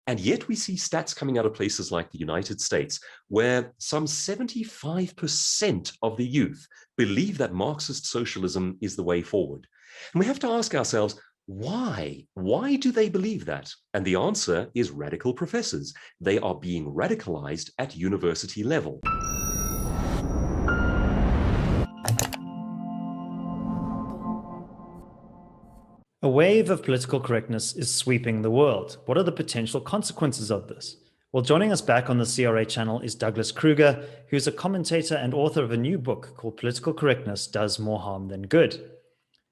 And yet we see stats coming out of places like the United States, where some 75% of the youth believe that Marxist socialism is the way forward. And we have to ask ourselves, why? Why do they believe that? And the answer is radical professors. They are being radicalized at university level. A wave of political correctness is sweeping the world. What are the potential consequences of this? Well, joining us back on the CRA channel is Douglas Kruger, who's a commentator and author of a new book called Political Correctness Does More Harm Than Good.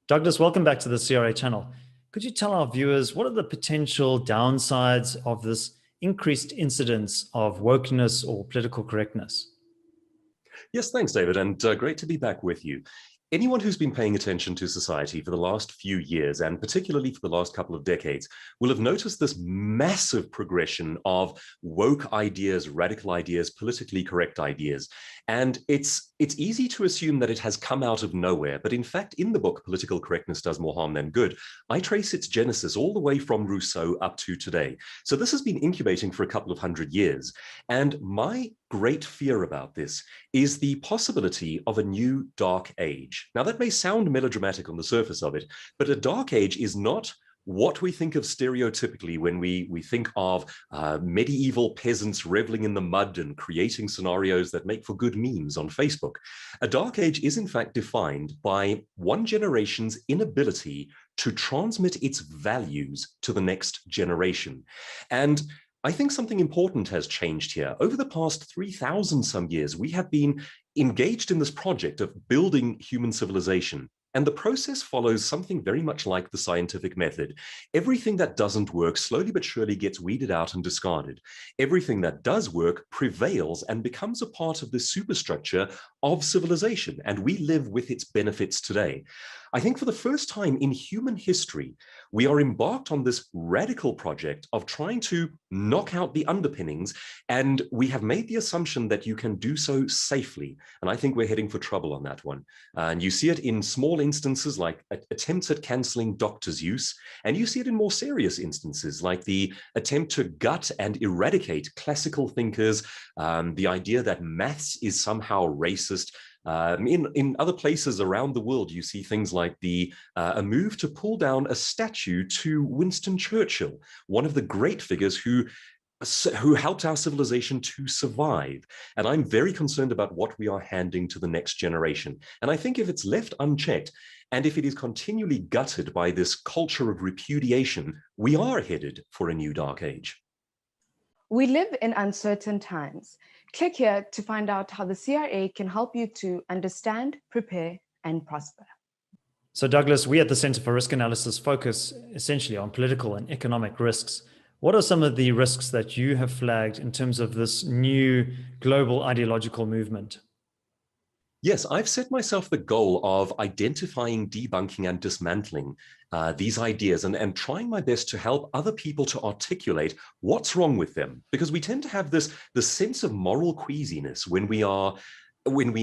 Douglas, welcome back to the CRA channel. Could you tell our viewers what are the potential downsides of this increased incidence of wokeness or political correctness? Yes, thanks, David, and great to be back with you. Anyone who's been paying attention to society for the last few years, and particularly for the last couple of decades, will have noticed this massive progression of woke ideas, radical ideas, politically correct ideas. And it's easy to assume that it has come out of nowhere. But in fact, in the book, Political Correctness Does More Harm Than Good, I trace its genesis all the way from Rousseau up to today. So this has been incubating for a couple of hundred years. And my great fear about this is the possibility of a new dark age. Now, that may sound melodramatic on the surface of it, but a dark age is not what we think of stereotypically when we think of medieval peasants reveling in the mud and creating scenarios that make for good memes on Facebook. A dark age is in fact defined by one generation's inability to transmit its values to the next generation. And I think something important has changed here. Over the past 3,000 some years, we have been engaged in this project of building human civilization. And the process follows something very much like the scientific method. Everything that doesn't work slowly but surely gets weeded out and discarded. Everything that does work prevails and becomes a part of the superstructure of civilization, and we live with its benefits today. I think for the first time in human history, we are embarked on this radical project of trying to knock out the underpinnings, and we have made the assumption that you can do so safely. And I think we're heading for trouble on that one. And you see it in small instances like attempts at canceling doctors' use, and you see it in more serious instances like the attempt to gut and eradicate classical thinkers, the idea that maths is somehow racist. In other places around the world, you see things like a move to pull down a statue to Winston Churchill, one of the great figures who helped our civilization to survive. And I'm very concerned about what we are handing to the next generation. And I think if it's left unchecked, and if it is continually gutted by this culture of repudiation, we are headed for a new dark age. We live in uncertain times. Click here to find out how the CRA can help you to understand, prepare, and prosper. So Douglas, we at the Center for Risk Analysis focus essentially on political and economic risks. What are some of the risks that you have flagged in terms of this new global ideological movement? Yes, I've set myself the goal of identifying, debunking, and dismantling these ideas and trying my best to help other people to articulate what's wrong with them. Because we tend to have this sense of moral queasiness when we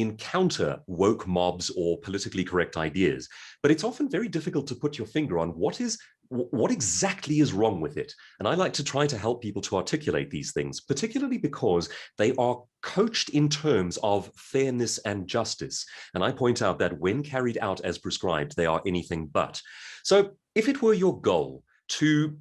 encounter woke mobs or politically correct ideas. But it's often very difficult to put your finger on what exactly is wrong with it. And I like to try to help people to articulate these things, particularly because they are coached in terms of fairness and justice. And I point out that when carried out as prescribed, they are anything but. So if it were your goal to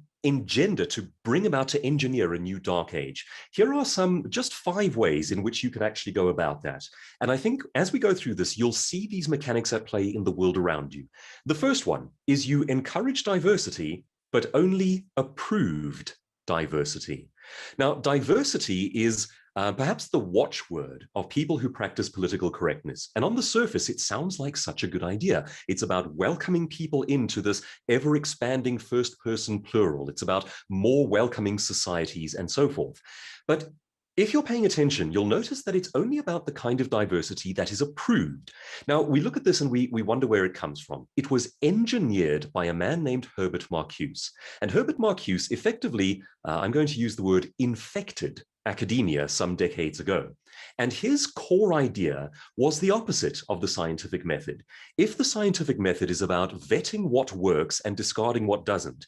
bring about, to engineer a new dark age, here are just 5 ways in which you can actually go about that. And I think as we go through this, you'll see these mechanics at play in the world around you. The first one is you encourage diversity, but only approved diversity. Now, diversity is perhaps the watchword of people who practice political correctness. And on the surface, it sounds like such a good idea. It's about welcoming people into this ever-expanding first-person plural. It's about more welcoming societies and so forth. But if you're paying attention, you'll notice that it's only about the kind of diversity that is approved. Now, we look at this and we wonder where it comes from. It was engineered by a man named Herbert Marcuse. And Herbert Marcuse effectively, I'm going to use the word infected academia some decades ago. And his core idea was the opposite of the scientific method. If the scientific method is about vetting what works and discarding what doesn't,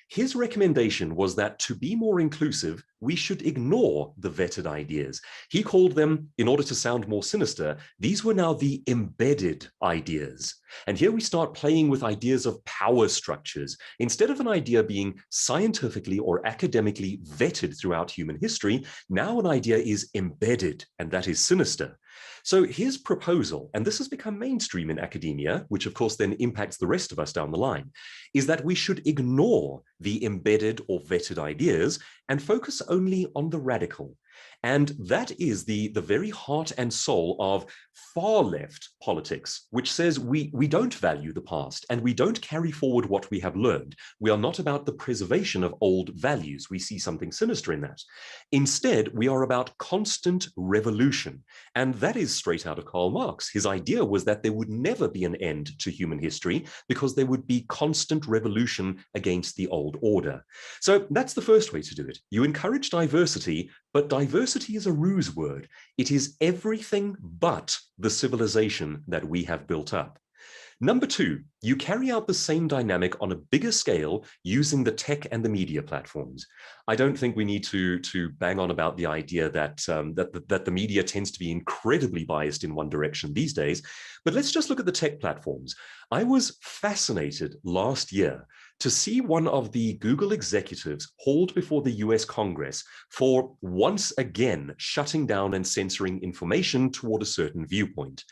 His recommendation was that to be more inclusive, we should ignore the vetted ideas. He called them, in order to sound more sinister, these were now the embedded ideas. And here we start playing with ideas of power structures. Instead of an idea being scientifically or academically vetted throughout human history, now an idea is embedded, and that is sinister. So his proposal, and this has become mainstream in academia, which of course then impacts the rest of us down the line, is that we should ignore the embedded or vetted ideas and focus only on the radical. And that is the very heart and soul of far left politics, which says we don't value the past and we don't carry forward what we have learned. We are not about the preservation of old values. We see something sinister in that. Instead, we are about constant revolution. And that is straight out of Karl Marx. His idea was that there would never be an end to human history because there would be constant revolution against the old order. So that's the first way to do it. You encourage diversity, but diversity is a ruse word. It is everything but the civilization that we have built up. Number two, you carry out the same dynamic on a bigger scale using the tech and the media platforms. I don't think we need to bang on about the idea that the media tends to be incredibly biased in one direction these days, but let's just look at the tech platforms. I was fascinated last year to see one of the Google executives hauled before the US Congress for once again shutting down and censoring information toward a certain viewpoint.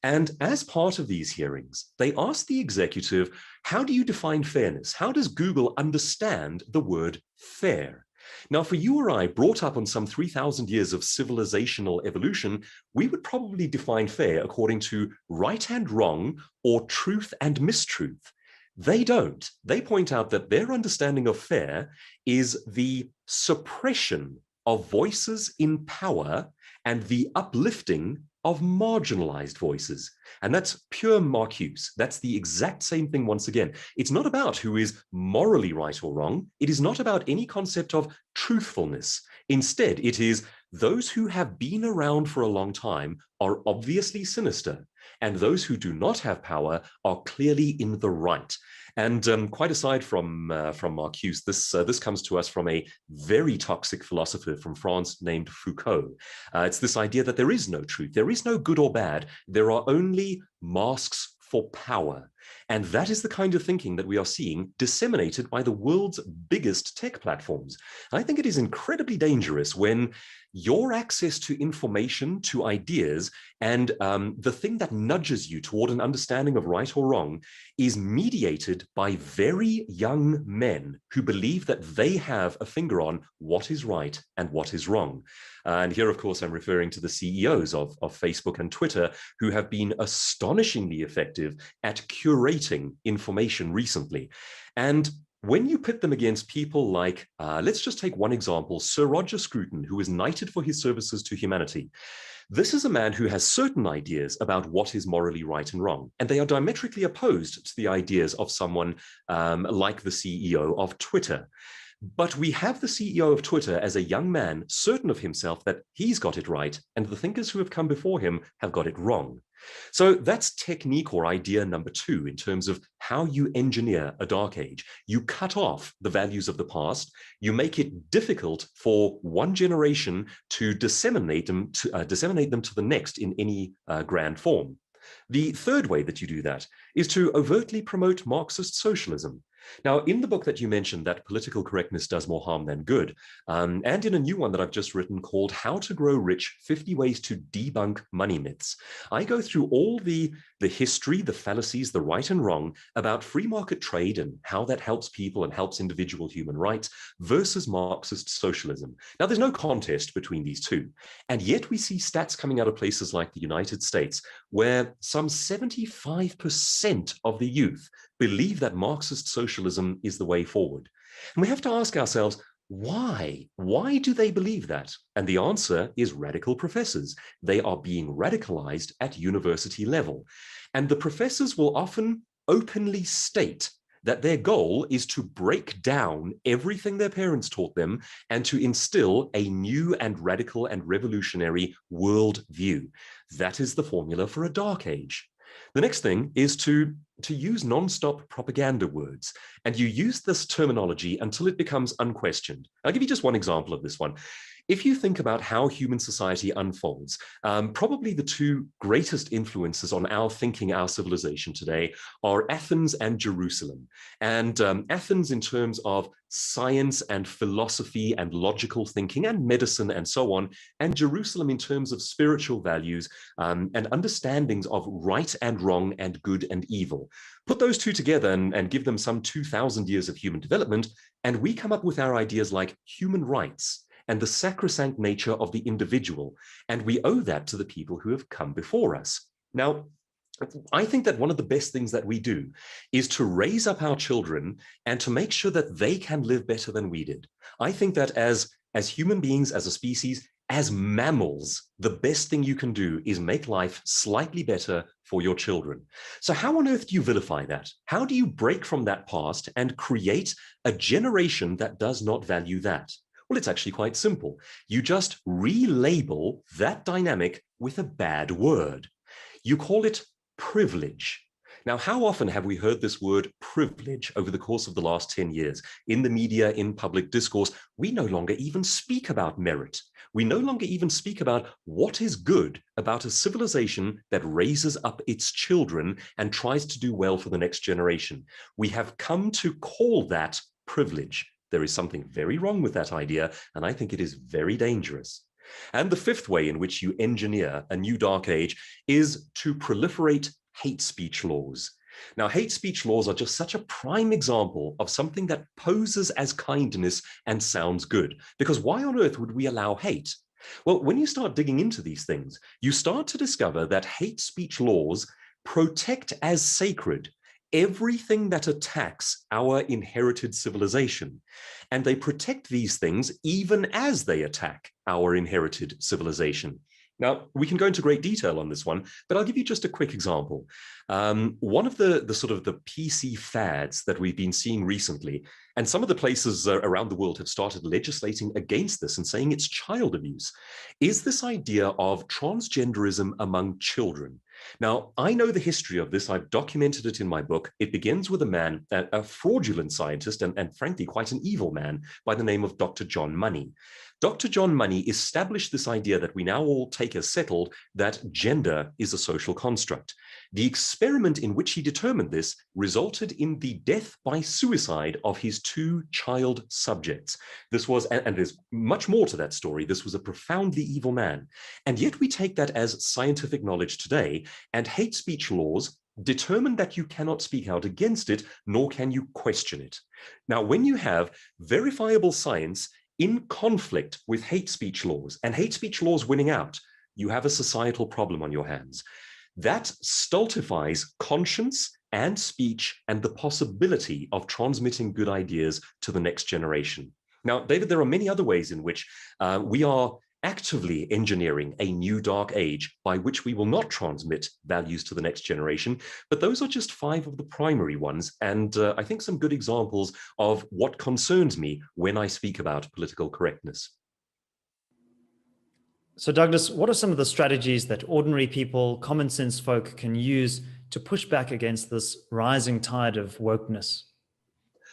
And as part of these hearings, they asked the executive, how do you define fairness? How does Google understand the word fair? Now, for you or I, brought up on some 3,000 years of civilizational evolution, we would probably define fair according to right and wrong or truth and mistruth. They don't. They point out that their understanding of fair is the suppression of voices in power and the uplifting of marginalized voices. And that's pure Marcuse. That's the exact same thing once again. It's not about who is morally right or wrong. It is not about any concept of truthfulness. Instead, it is those who have been around for a long time are obviously sinister, and those who do not have power are clearly in the right. And quite aside from Marcuse, this comes to us from a very toxic philosopher from France named Foucault. It's this idea that there is no truth, there is no good or bad, there are only masks for power. And that is the kind of thinking that we are seeing disseminated by the world's biggest tech platforms. I think it is incredibly dangerous when your access to information, to ideas, and the thing that nudges you toward an understanding of right or wrong is mediated by very young men who believe that they have a finger on what is right and what is wrong. And here, of course, I'm referring to the CEOs of Facebook and Twitter, who have been astonishingly effective at curating information recently. And when you pit them against people like, let's just take one example, Sir Roger Scruton, who was knighted for his services to humanity. This is a man who has certain ideas about what is morally right and wrong, and they are diametrically opposed to the ideas of someone like the CEO of Twitter. But we have the CEO of Twitter as a young man, certain of himself that he's got it right, and the thinkers who have come before him have got it wrong. So that's technique or idea number two in terms of how you engineer a dark age. You cut off the values of the past. You make it difficult for one generation to disseminate them to the next in any grand form. The third way that you do that is to overtly promote Marxist socialism. Now, in the book that you mentioned, that political correctness does more harm than good, and in a new one that I've just written called How to Grow Rich, 50 Ways to Debunk Money Myths, I go through all the history, the fallacies, the right and wrong about free market trade and how that helps people and helps individual human rights versus Marxist socialism. Now, there's no contest between these two, and yet we see stats coming out of places like the United States, where some 75% of the youth believe that Marxist socialism is the way forward. And we have to ask ourselves, why? Why do they believe that? And the answer is radical professors. They are being radicalized at university level. And the professors will often openly state that their goal is to break down everything their parents taught them and to instill a new and radical and revolutionary world view. That is the formula for a dark age. The next thing is to to use non-stop propaganda words, and you use this terminology until it becomes unquestioned. I'll give you just one example of this one. If you think about how human society unfolds, probably the two greatest influences on our thinking, our civilization today are Athens and Jerusalem. And Athens in terms of science and philosophy and logical thinking and medicine and so on, and Jerusalem in terms of spiritual values and understandings of right and wrong and good and evil. Put those two together and give them some 2,000 years of human development, and we come up with our ideas like human rights and the sacrosanct nature of the individual. And we owe that to the people who have come before us. Now, I think that one of the best things that we do is to raise up our children and to make sure that they can live better than we did. I think that as human beings, as a species, as mammals, the best thing you can do is make life slightly better for your children. So how on earth do you vilify that? How do you break from that past and create a generation that does not value that? Well, it's actually quite simple. You just relabel that dynamic with a bad word. You call it privilege. Now, how often have we heard this word privilege over the course of the last 10 years? In the media, in public discourse, we no longer even speak about merit. We no longer even speak about what is good about a civilization that raises up its children and tries to do well for the next generation. We have come to call that privilege. There is something very wrong with that idea, and I think it is very dangerous. And the fifth way in which you engineer a new dark age is to proliferate hate speech laws. Now, hate speech laws are just such a prime example of something that poses as kindness and sounds good. Because why on earth would we allow hate? Well, when you start digging into these things, you start to discover that hate speech laws protect as sacred everything that attacks our inherited civilization. And they protect these things even as they attack our inherited civilization. Now, we can go into great detail on this one, but I'll give you just a quick example. One of the sort of the PC fads that we've been seeing recently, and some of the places around the world have started legislating against this and saying it's child abuse, is this idea of transgenderism among children. Now, I know the history of this. I've documented it in my book. It begins with a man, a fraudulent scientist, and frankly, quite an evil man by the name of Dr. John Money. Dr. John Money established this idea that we now all take as settled that gender is a social construct. The experiment in which he determined this resulted in the death by suicide of his two child subjects. This was, and there's much more to that story, this was a profoundly evil man. And yet we take that as scientific knowledge today, and hate speech laws determine that you cannot speak out against it, nor can you question it. Now, when you have verifiable science in conflict with hate speech laws, and hate speech laws winning out, you have a societal problem on your hands. That stultifies conscience and speech and the possibility of transmitting good ideas to the next generation. Now, David, there are many other ways in which we are actively engineering a new dark age by which we will not transmit values to the next generation, but those are just 5 of the primary ones, and I think some good examples of what concerns me when I speak about political correctness. So Douglas, what are some of the strategies that ordinary people, common sense folk can use to push back against this rising tide of wokeness?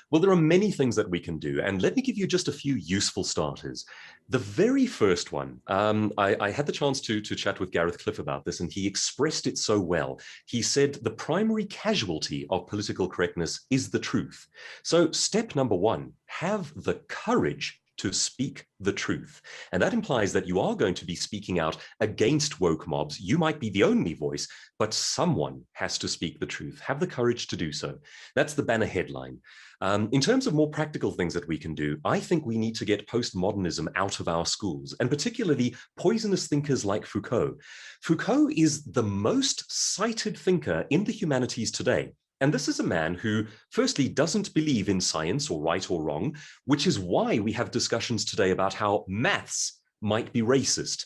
Well, there are many things that we can do, and let me give you just a few useful starters. The very first one, I had the chance to chat with Gareth Cliff about this, and he expressed it so well. He said the primary casualty of political correctness is the truth. So step number 1, have the courage to speak the truth. And that implies that you are going to be speaking out against woke mobs. You might be the only voice, but someone has to speak the truth. Have the courage to do so. That's the banner headline. In terms of more practical things that we can do, I think we need to get postmodernism out of our schools, and particularly poisonous thinkers like Foucault. Foucault is the most cited thinker in the humanities today. And this is a man who, firstly, doesn't believe in science or right or wrong, which is why we have discussions today about how maths might be racist,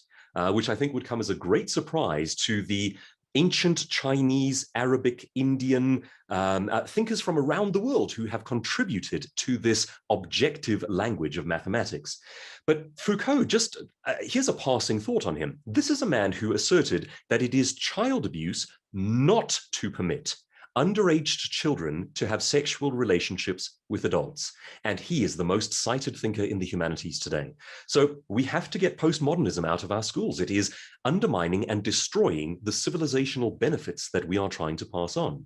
which I think would come as a great surprise to the ancient Chinese, Arabic, Indian thinkers from around the world who have contributed to this objective language of mathematics. But Foucault, here's a passing thought on him. This is a man who asserted that it is child abuse not to permit underage children to have sexual relationships with adults. And he is the most cited thinker in the humanities today. So we have to get postmodernism out of our schools. It is undermining and destroying the civilizational benefits that we are trying to pass on.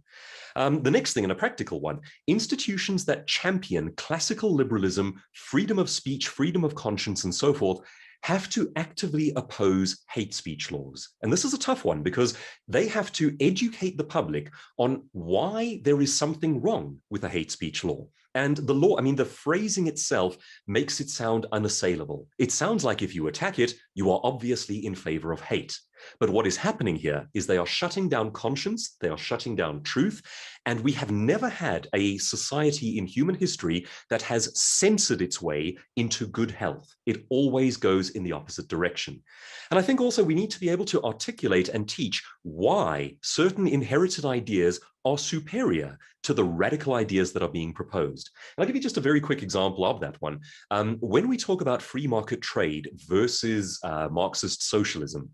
The next thing, and a practical one, institutions that champion classical liberalism, freedom of speech, freedom of conscience, and so forth, have to actively oppose hate speech laws. And this is a tough one because they have to educate the public on why there is something wrong with a hate speech law. And the law, I mean, the phrasing itself makes it sound unassailable. It sounds like if you attack it, you are obviously in favor of hate. But what is happening here is they are shutting down conscience, they are shutting down truth, and we have never had a society in human history that has censored its way into good health. It always goes in the opposite direction. And I think also we need to be able to articulate and teach why certain inherited ideas are superior to the radical ideas that are being proposed. And I'll give you just a very quick example of that one. When we talk about free market trade versus Marxist socialism,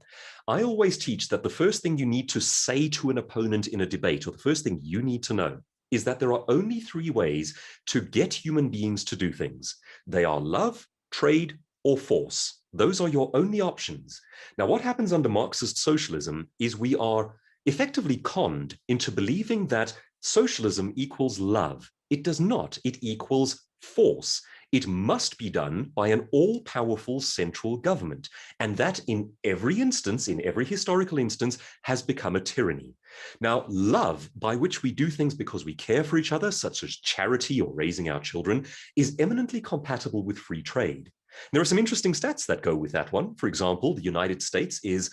I always teach that the first thing you need to say to an opponent in a debate, or the first thing you need to know, is that there are only three ways to get human beings to do things. They are love, trade, or force. Those are your only options. Now, what happens under Marxist socialism is we are effectively conned into believing that socialism equals love. It does not. It equals force. It must be done by an all-powerful central government. And that in every instance, in every historical instance, has become a tyranny. Now, love, by which we do things because we care for each other, such as charity or raising our children, is eminently compatible with free trade. There are some interesting stats that go with that one. For example, the United States is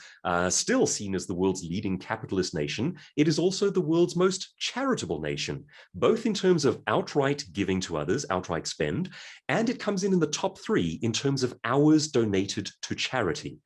still seen as the world's leading capitalist nation. It is also the world's most charitable nation, both in terms of outright giving to others, outright spend, and it comes in the top 3 in terms of hours donated to charity.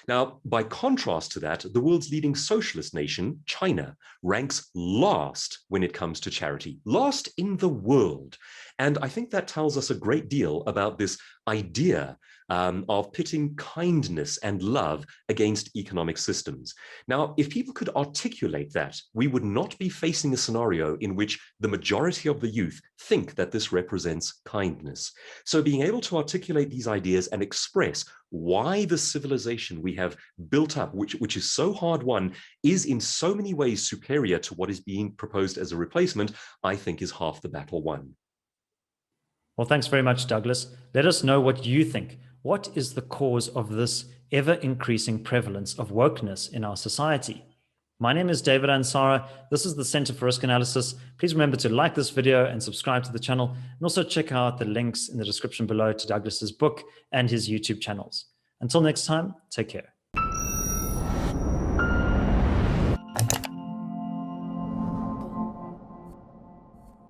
Now, by contrast to that, the world's leading socialist nation, China, ranks last when it comes to charity, last in the world. And I think that tells us a great deal about this idea of pitting kindness and love against economic systems. Now, if people could articulate that, we would not be facing a scenario in which the majority of the youth think that this represents kindness. So being able to articulate these ideas and express why the civilization we have built up, which is so hard won, is in so many ways superior to what is being proposed as a replacement, I think is half the battle won. Well, thanks very much, Douglas. Let us know what you think. What is the cause of this ever-increasing prevalence of wokeness in our society? My name is David Ansara. This is the Center for Risk Analysis. Please remember to like this video and subscribe to the channel, and also check out the links in the description below to Douglas's book and his YouTube channels. Until next time, take care.